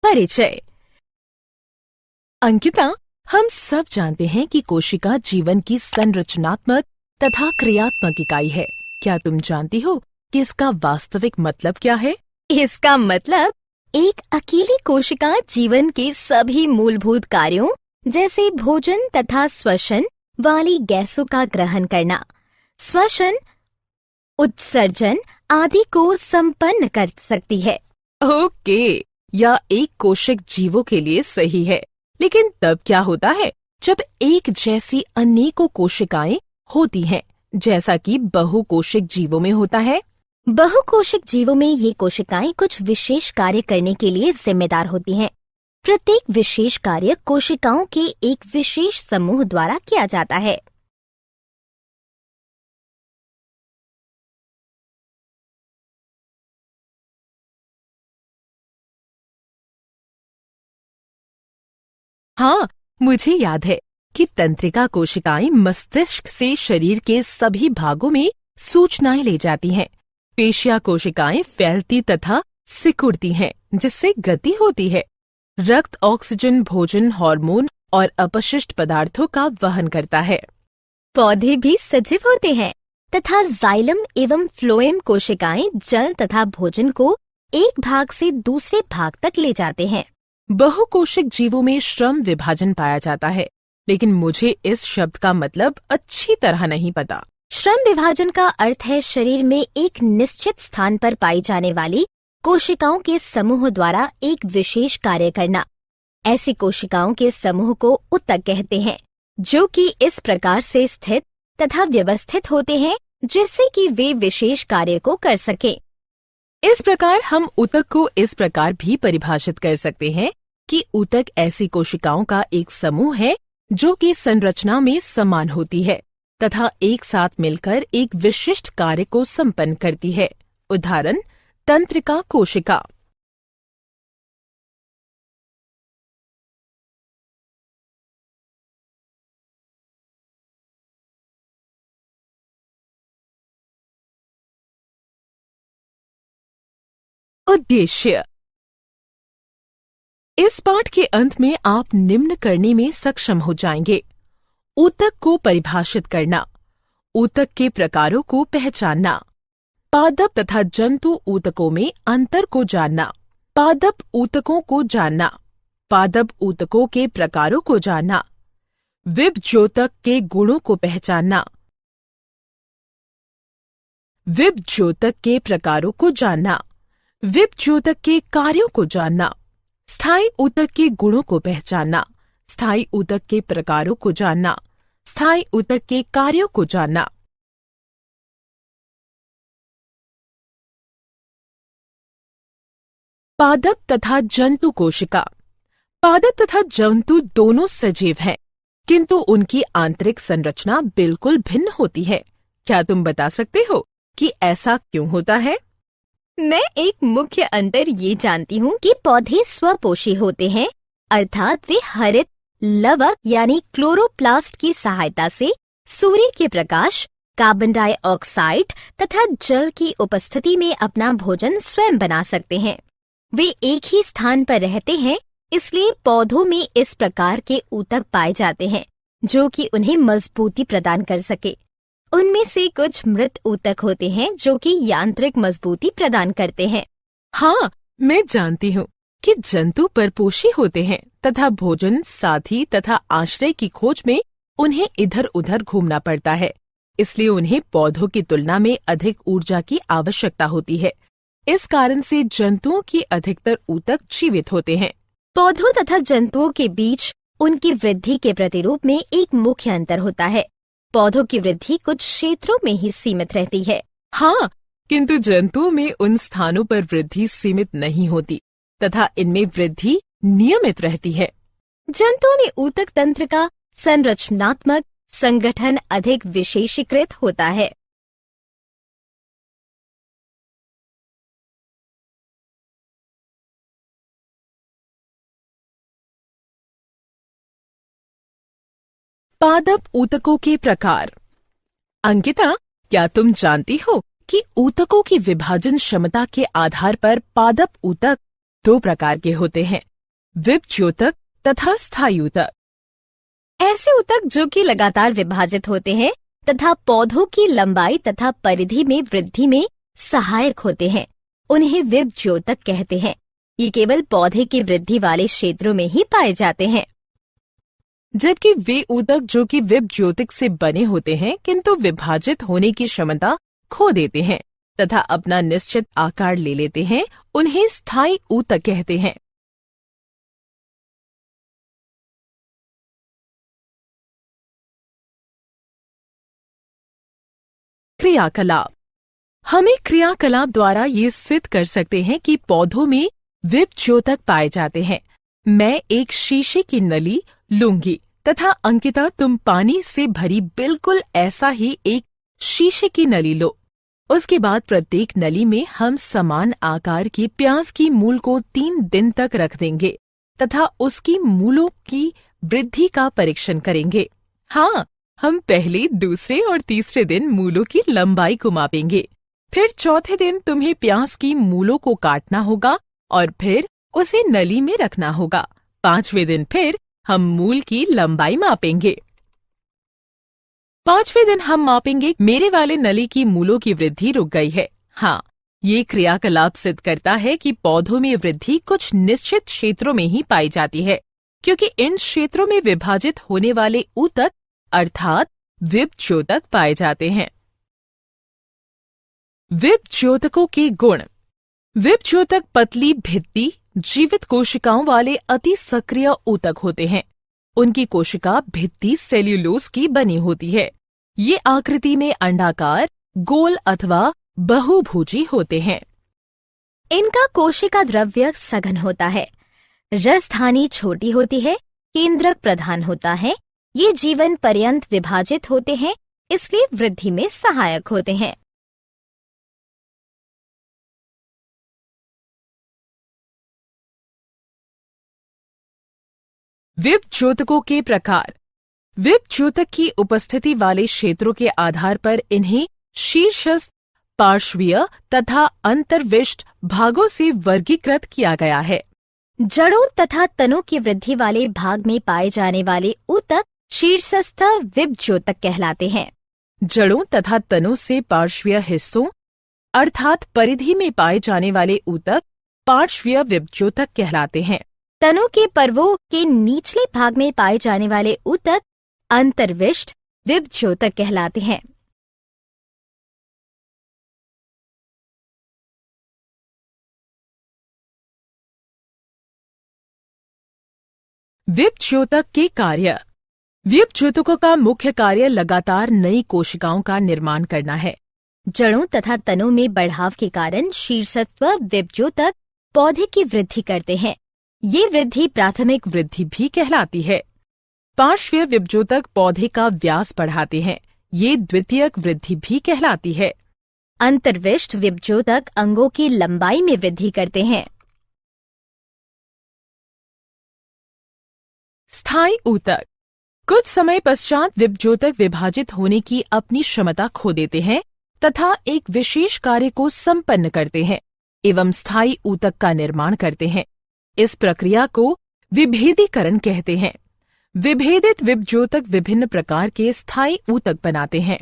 परिचय। अंकिता, हम सब जानते हैं कि कोशिका जीवन की संरचनात्मक तथा क्रियात्मक इकाई है। क्या तुम जानती हो कि इसका वास्तविक मतलब क्या है? इसका मतलब एक अकेली कोशिका जीवन के सभी मूलभूत कार्यों जैसे भोजन तथा श्वसन वाली गैसों का ग्रहण करना, श्वसन, उत्सर्जन आदि को संपन्न कर सकती है। ओके, यह एक कोशिक जीवों के लिए सही है, लेकिन तब क्या होता है जब एक जैसी अनेकों कोशिकाएं होती हैं, जैसा कि बहुकोशिक जीवों में होता है? बहुकोशिक जीवों में ये कोशिकाएं कुछ विशेष कार्य करने के लिए जिम्मेदार होती हैं। प्रत्येक विशेष कार्य कोशिकाओं के एक विशेष समूह द्वारा किया जाता है। हाँ, मुझे याद है कि तंत्रिका कोशिकाएं मस्तिष्क से शरीर के सभी भागों में सूचनाएं ले जाती हैं। पेशिया कोशिकाएं फैलती तथा सिकुड़ती हैं, जिससे गति होती है। रक्त ऑक्सीजन, भोजन, हार्मोन और अपशिष्ट पदार्थों का वहन करता है। पौधे भी सजीव होते हैं तथा जाइलम एवं फ्लोएम कोशिकाएं जल तथा भोजन को एक भाग से दूसरे भाग तक ले जाते हैं। बहुकोशिक जीवों में श्रम विभाजन पाया जाता है, लेकिन मुझे इस शब्द का मतलब अच्छी तरह नहीं पता। श्रम विभाजन का अर्थ है शरीर में एक निश्चित स्थान पर पाई जाने वाली कोशिकाओं के समूह द्वारा एक विशेष कार्य करना। ऐसी कोशिकाओं के समूह को ऊतक कहते हैं, जो कि इस प्रकार से स्थित तथा व्यवस्थित होते हैं जिससे कि वे विशेष कार्य को कर सकें। इस प्रकार हम ऊतक को इस प्रकार भी परिभाषित कर सकते हैं कि ऊतक ऐसी कोशिकाओं का एक समूह है जो कि संरचना में समान होती है तथा एक साथ मिलकर एक विशिष्ट कार्य को संपन्न करती है। उदाहरण, तंत्रिका कोशिका। उद्देश्य। इस पाठ के अंत में आप निम्न करने में सक्षम हो जाएंगे: ऊतक को परिभाषित करना, ऊतक के प्रकारों को पहचानना, पादप तथा जंतु ऊतकों में अंतर को जानना, पादप ऊतकों को जानना, पादप ऊतकों के प्रकारों को जानना, विभज्योतक के गुणों को पहचानना, विभज्योतक के प्रकारों को जानना, विभज्योतक के कार्यों को जानना, स्थायी ऊतक के गुणों को पहचानना, स्थायी ऊतक के प्रकारों को जानना, स्थायी ऊतक के कार्यों को जानना। पादप तथा जंतु कोशिका। पादप तथा जंतु दोनों सजीव हैं, किंतु उनकी आंतरिक संरचना बिल्कुल भिन्न होती है। क्या तुम बता सकते हो कि ऐसा क्यों होता है? मैं एक मुख्य अंतर ये जानती हूँ कि पौधे स्वपोषी होते हैं, अर्थात वे हरित लवक यानी क्लोरोप्लास्ट की सहायता से सूर्य के प्रकाश, कार्बन डाइऑक्साइड तथा जल की उपस्थिति में अपना भोजन स्वयं बना सकते हैं। वे एक ही स्थान पर रहते हैं, इसलिए पौधों में इस प्रकार के ऊतक पाए जाते हैं जो कि उन्हें मजबूती प्रदान कर सके। उनमें से कुछ मृत ऊतक होते हैं जो कि यांत्रिक मजबूती प्रदान करते हैं। हाँ, मैं जानती हूँ कि जंतु परपोषी होते हैं तथा भोजन, साथी तथा आश्रय की खोज में उन्हें इधर उधर घूमना पड़ता है, इसलिए उन्हें पौधों की तुलना में अधिक ऊर्जा की आवश्यकता होती है। इस कारण से जंतुओं की अधिकतर ऊतक जीवित होते हैं। पौधों तथा जंतुओं के बीच उनकी वृद्धि के प्रतिरूप में एक मुख्य अंतर होता है। पौधों की वृद्धि कुछ क्षेत्रों में ही सीमित रहती है। हाँ, किंतु जंतुओं में उन स्थानों पर वृद्धि सीमित नहीं होती तथा इनमें वृद्धि नियमित रहती है। जंतुओं में ऊतक तंत्र का संरचनात्मक संगठन अधिक विशेषीकृत होता है। पादप ऊतकों के प्रकार। अंकिता, क्या तुम जानती हो कि ऊतकों की विभाजन क्षमता के आधार पर पादप ऊतक दो प्रकार के होते हैं, विभज्योतक तथा स्थायी ऊतक। ऐसे ऊतक जो कि लगातार विभाजित होते हैं तथा पौधों की लंबाई तथा परिधि में वृद्धि में सहायक होते हैं, उन्हें विभज्योतक कहते हैं। ये केवल पौधे की वृद्धि वाले क्षेत्रों में ही पाए जाते हैं। जबकि वे ऊतक जो कि विभज्योतक से बने होते हैं किंतु विभाजित होने की क्षमता खो देते हैं तथा अपना निश्चित आकार ले लेते हैं, उन्हें स्थायी ऊतक कहते हैं। क्रियाकलाप। हमें क्रियाकलाप द्वारा ये सिद्ध कर सकते हैं कि पौधों में विभज्योतक पाए जाते हैं। मैं एक शीशे की नली लूंगी तथा अंकिता, तुम पानी से भरी बिल्कुल ऐसा ही एक शीशे की नली लो। उसके बाद प्रत्येक नली में हम समान आकार की प्याज की मूल को 3 दिन तक रख देंगे तथा उसकी मूलों की वृद्धि का परीक्षण करेंगे। हाँ, हम पहले, दूसरे और तीसरे दिन मूलों की लंबाई को मापेंगे। फिर चौथे दिन तुम्हें प्याज की मूलों को काटना होगा और फिर उसे नली में रखना होगा। 5वें दिन फिर हम मूल की लंबाई मापेंगे। 5वें दिन हम मापेंगे मेरे वाले नली की मूलों की वृद्धि रुक गई है। हाँ, ये क्रियाकलाप सिद्ध करता है कि पौधों में वृद्धि कुछ निश्चित क्षेत्रों में ही पाई जाती है, क्योंकि इन क्षेत्रों में विभाजित होने वाले ऊतक अर्थात विभज्योतक पाए जाते हैं। विभज्योतकों के गुण। विभज्योतक पतली भित्ति जीवित कोशिकाओं वाले अति सक्रिय ऊतक होते हैं। उनकी कोशिका भित्ति सेल्यूलोज की बनी होती है। ये आकृति में अंडाकार, गोल अथवा बहुभुजी होते हैं। इनका कोशिका द्रव्य सघन होता है, रसधानी छोटी होती है, केंद्रक प्रधान होता है। ये जीवन पर्यंत विभाजित होते हैं, इसलिए वृद्धि में सहायक होते हैं। विभज्योतकों के प्रकार। विभज्योतक की उपस्थिति वाले क्षेत्रों के आधार पर इन्हें शीर्षस्थ, पार्श्वीय तथा अंतर्विष्ट भागों से वर्गीकृत किया गया है। जड़ों तथा तनों की वृद्धि वाले भाग में पाए जाने वाले ऊतक शीर्षस्थ विभज्योतक कहलाते हैं। जड़ों तथा तनों से पार्श्वीय हिस्सों अर्थात परिधि में पाए जाने वाले ऊतक पार्श्वीय विभज्योतक कहलाते हैं। तनों के पर्वों के निचले भाग में पाए जाने वाले ऊतक अंतर्विष्ट विभज्योतक कहलाते हैं। विभज्योतक के कार्य। विभज्योतकों का मुख्य कार्य लगातार नई कोशिकाओं का निर्माण करना है। जड़ों तथा तनों में बढ़ाव के कारण शीर्षस्थ विभज्योतक पौधे की वृद्धि करते हैं। ये वृद्धि प्राथमिक वृद्धि भी कहलाती है। पार्श्वीय विभज्योतक पौधे का व्यास बढ़ाते हैं। ये द्वितीयक वृद्धि भी कहलाती है। अंतर्विष्ट विभज्योतक अंगों की लंबाई में वृद्धि करते हैं। स्थायी ऊतक। कुछ समय पश्चात विभज्योतक विभाजित होने की अपनी क्षमता खो देते हैं तथा एक विशेष कार्य को संपन्न करते हैं एवं स्थायी ऊतक का निर्माण करते हैं। इस प्रक्रिया को विभेदीकरण कहते हैं। विभेदित विभज्योतक विभिन्न प्रकार के स्थायी ऊतक बनाते हैं।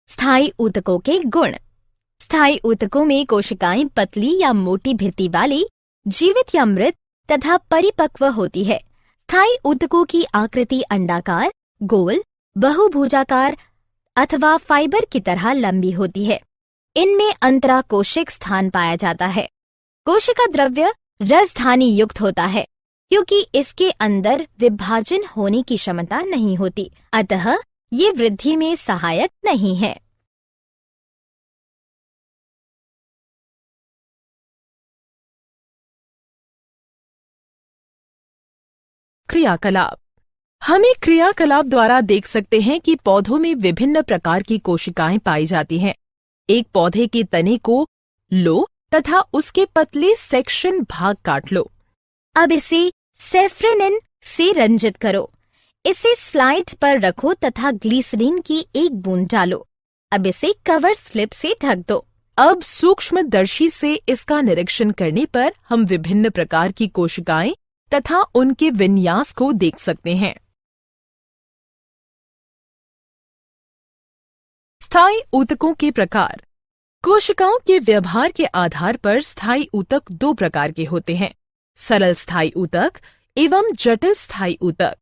स्थायी ऊतकों के गुण। स्थायी ऊतकों में कोशिकाएं पतली या मोटी भित्ति वाली, जीवित या मृत तथा परिपक्व होती है। स्थायी ऊतकों की आकृति अंडाकार, गोल, बहुभुजाकार अथवा फाइबर की तरह लंबी होती है। इनमें अंतराकोशिक स्थान पाया जाता है। कोशिका द्रव्य रसधानी युक्त होता है, क्योंकि इसके अंदर विभाजन होने की क्षमता नहीं होती, अतः ये वृद्धि में सहायक नहीं है। क्रियाकलाप। हमें क्रियाकलाप द्वारा देख सकते हैं कि पौधों में विभिन्न प्रकार की कोशिकाएं पाई जाती हैं। एक पौधे के तने को लो तथा उसके पतले सेक्शन भाग काट लो। अब इसे सेफ्रेनिन से रंजित करो। इसे स्लाइड पर रखो तथा ग्लिसरीन की एक बूंद डालो। अब इसे कवर स्लिप से ढक दो। अब सूक्ष्मदर्शी से इसका निरीक्षण करने पर हम विभिन्न प्रकार की कोशिकाएं तथा उनके विन्यास को देख सकते हैं। स्थायी ऊतकों के प्रकार। कोशिकाओं के व्यवहार के आधार पर स्थायी ऊतक दो प्रकार के होते हैं, सरल स्थायी ऊतक एवं जटिल स्थायी ऊतक।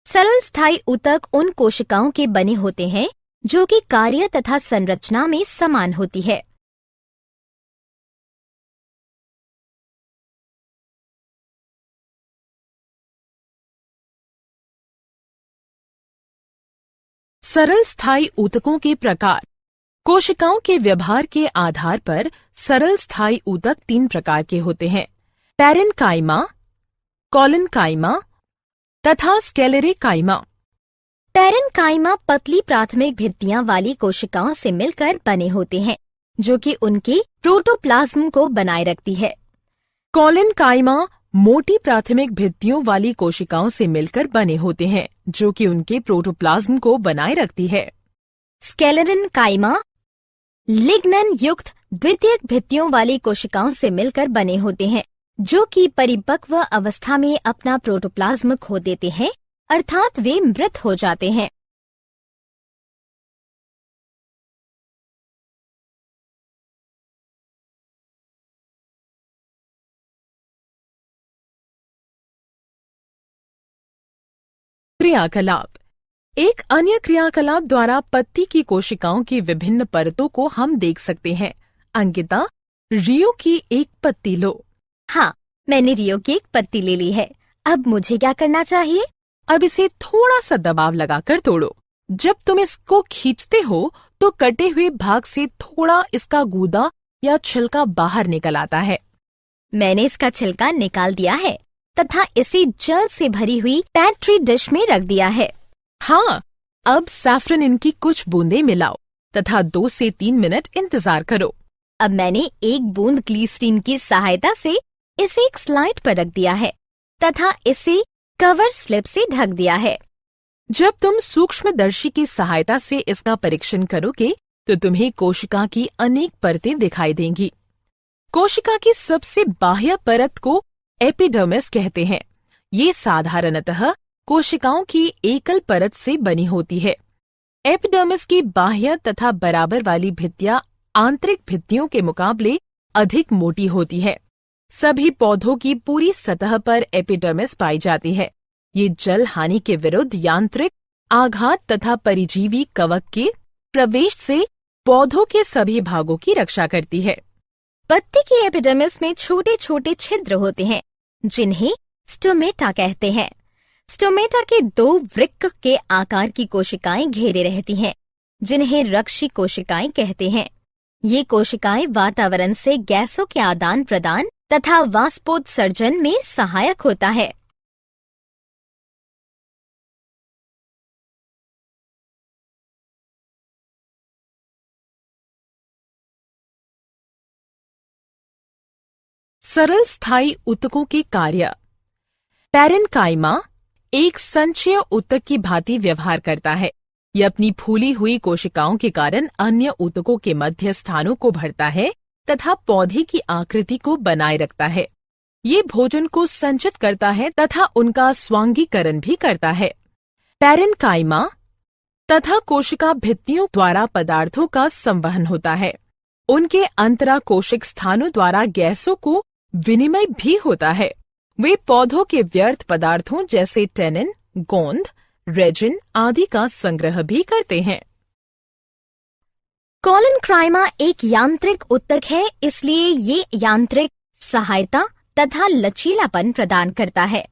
सरल स्थायी ऊतक उन कोशिकाओं के बने होते हैं जो कि कार्य तथा संरचना में समान होती है। सरल स्थायी ऊतकों के प्रकार। कोशिकाओं के व्यवहार के आधार पर सरल स्थायी ऊतक तीन प्रकार के होते हैं, पैरेन्काइमा, कॉलिन्काइमा तथा स्क्लेरेकाइमा। पैरेन्काइमा पतली प्राथमिक भित्तियां वाली कोशिकाओं से मिलकर बने होते हैं जो कि उनके प्रोटोप्लाज्म को बनाए रखती है। कॉलिन्काइमा मोटी प्राथमिक भित्तियों वाली कोशिकाओं से मिलकर बने होते हैं जो कि उनके प्रोटोप्लाज्म को बनाए रखती है। स्क्लेरेन्काइमा लिग्नन युक्त द्वितीयक भित्तियों वाली कोशिकाओं से मिलकर बने होते हैं जो कि परिपक्व अवस्था में अपना प्रोटोप्लाज्म खो देते हैं, अर्थात वे मृत हो जाते हैं। क्रियाकलाप। एक अन्य क्रियाकलाप द्वारा पत्ती की कोशिकाओं की विभिन्न परतों को हम देख सकते हैं। अंकिता, रियो की एक पत्ती लो। हाँ, मैंने रियो की एक पत्ती ले ली है। अब मुझे क्या करना चाहिए? अब इसे थोड़ा सा दबाव लगाकर तोड़ो। जब तुम इसको खींचते हो तो कटे हुए भाग से थोड़ा इसका गूदा या छिलका बाहर निकल आता है। मैंने इसका छिलका निकाल दिया है तथा इसे जल से भरी हुई पैट्री डिश में रख दिया है। हाँ, अब सैफरन की कुछ बूंदें मिलाओ तथा 2 से 3 मिनट इंतजार करो। अब मैंने एक बूंद ग्लिसरीन की सहायता से इसे एक स्लाइड पर रख दिया है तथा इसे कवर स्लिप से ढक दिया है। जब तुम सूक्ष्मदर्शी की सहायता से इसका परीक्षण करोगे तो तुम्हें कोशिका की अनेक परतें दिखाई देंगी। कोशिका की सबसे बाह्य परत को एपिडर्मिस कहते हैं। ये साधारणतः कोशिकाओं की एकल परत से बनी होती है। एपिडर्मिस की बाह्य तथा बराबर वाली भित्तियां आंतरिक भित्तियों के मुकाबले अधिक मोटी होती है। सभी पौधों की पूरी सतह पर एपिडर्मिस पाई जाती है। ये जल हानि के विरुद्ध यांत्रिक आघात तथा परिजीवी कवक के प्रवेश से पौधों के सभी भागों की रक्षा करती है। पत्ती की एपिडर्मिस में छोटे छोटे छिद्र होते हैं जिन्हें स्टोमेटा कहते हैं। स्टोमेटा के 2 वृक्क के आकार की कोशिकाएं घेरे रहती हैं जिन्हें रक्षी कोशिकाएं कहते हैं। ये कोशिकाएं वातावरण से गैसों के आदान प्रदान तथा वाष्पोत्सर्जन में सहायक होता है। सरल स्थायी ऊतकों के कार्य। पैरेन्काइमा एक संचय ऊतक की भांति व्यवहार करता है। यह अपनी फूली हुई कोशिकाओं के कारण अन्य ऊतकों के मध्य स्थानों को भरता है तथा पौधे की आकृति को बनाए रखता है। ये भोजन को संचित करता है तथा उनका स्वांगीकरण भी करता है। पैरेन्काइमा तथा कोशिका भित्तियों द्वारा पदार्थों का संवहन होता है। उनके अंतराकोशिक स्थानों द्वारा गैसों को विनिमय भी होता है। वे पौधों के व्यर्थ पदार्थों जैसे टेनिन, गोंद, रेजिन आदि का संग्रह भी करते हैं। कॉलिन्काइमा एक यांत्रिक ऊतक है, इसलिए ये यांत्रिक सहायता तथा लचीलापन प्रदान करता है।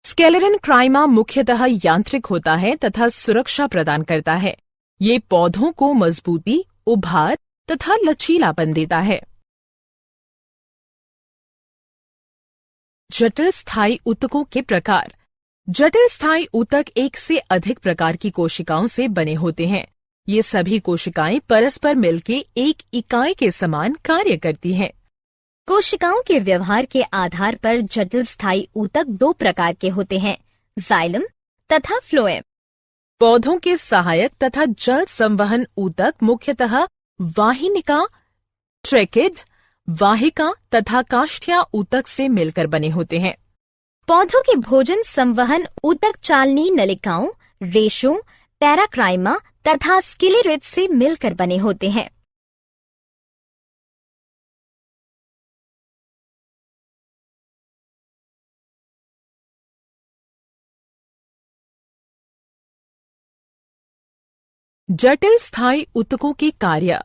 स्क्लेरेन्काइमा मुख्यतः यांत्रिक होता है तथा सुरक्षा प्रदान करता है। ये पौधों को मजबूती, उभार तथा लचीलापन देता है। जटिल स्थायी ऊतकों के प्रकार। जटिल स्थायी ऊतक एक से अधिक प्रकार की कोशिकाओं से बने होते हैं। ये सभी कोशिकाएं परस्पर मिलकर एक इकाई के समान कार्य करती हैं। कोशिकाओं के व्यवहार के आधार पर जटिल स्थायी ऊतक दो प्रकार के होते हैं, जाइलम तथा फ्लोएम। पौधों के सहायक तथा जल संवहन ऊतक मुख्यतः वाहिनिका, ट्रेकिड, वाहिका तथा काष्ठीय ऊतक से मिलकर बने होते हैं। पौधों के भोजन संवहन ऊतक चालनी नलिकाओं, रेशों, पैराक्राइमा तथा स्किलेरेट से मिलकर बने होते हैं। जटिल स्थायी ऊतकों के कार्य।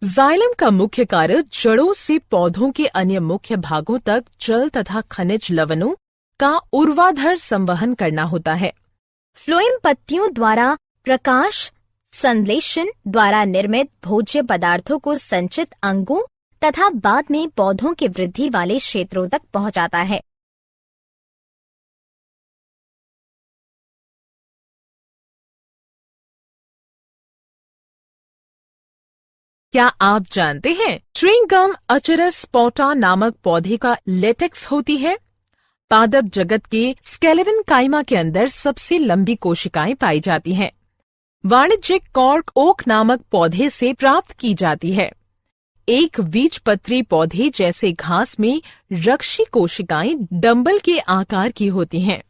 जाइलम का मुख्य कार्य जड़ों से पौधों के अन्य मुख्य भागों तक जल तथा खनिज लवणों का ऊर्ध्वाधर संवहन करना होता है। फ्लोएम पत्तियों द्वारा प्रकाश संश्लेषण द्वारा निर्मित भोज्य पदार्थों को संचित अंगों तथा बाद में पौधों के वृद्धि वाले क्षेत्रों तक पहुंचाता है। क्या आप जानते हैं च्युइंग अचरस स्पोटा नामक पौधे का लेटेक्स होती है? पादप जगत के स्केलेटन काइमा के अंदर सबसे लंबी कोशिकाएं पाई जाती हैं। वाणिज्यिक कॉर्क ओक नामक पौधे से प्राप्त की जाती है। एक बीजपत्री पौधे जैसे घास में रक्षी कोशिकाएं डंबल के आकार की होती हैं।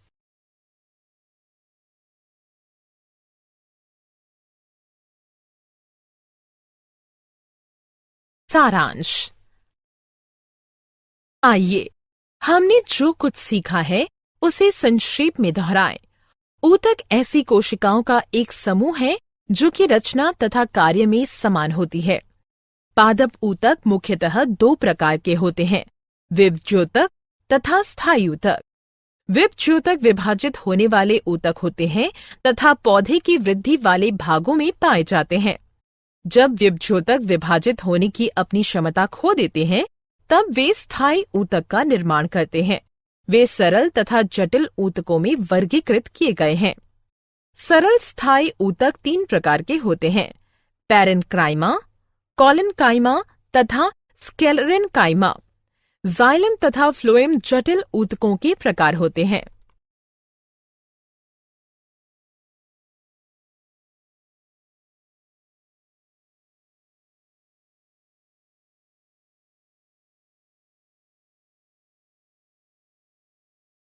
सारांश। आइए हमने जो कुछ सीखा है उसे संक्षेप में दोहराएं। ऊतक ऐसी कोशिकाओं का एक समूह है जो कि रचना तथा कार्य में समान होती है। पादप ऊतक मुख्यतः दो प्रकार के होते हैं, विभज्योतक तथा स्थायी ऊतक। विभज्योतक विभाजित होने वाले ऊतक होते हैं तथा पौधे की वृद्धि वाले भागों में पाए जाते हैं। जब विभज्योतक विभाजित होने की अपनी क्षमता खो देते हैं तब वे स्थायी ऊतक का निर्माण करते हैं। वे सरल तथा जटिल ऊतकों में वर्गीकृत किए गए हैं। सरल स्थायी ऊतक तीन प्रकार के होते हैं, पैरेन्काइमा, कॉलिन्काइमा तथा स्क्लेरेन्काइमा। जाइलम तथा फ्लोएम जटिल ऊतकों के प्रकार होते हैं।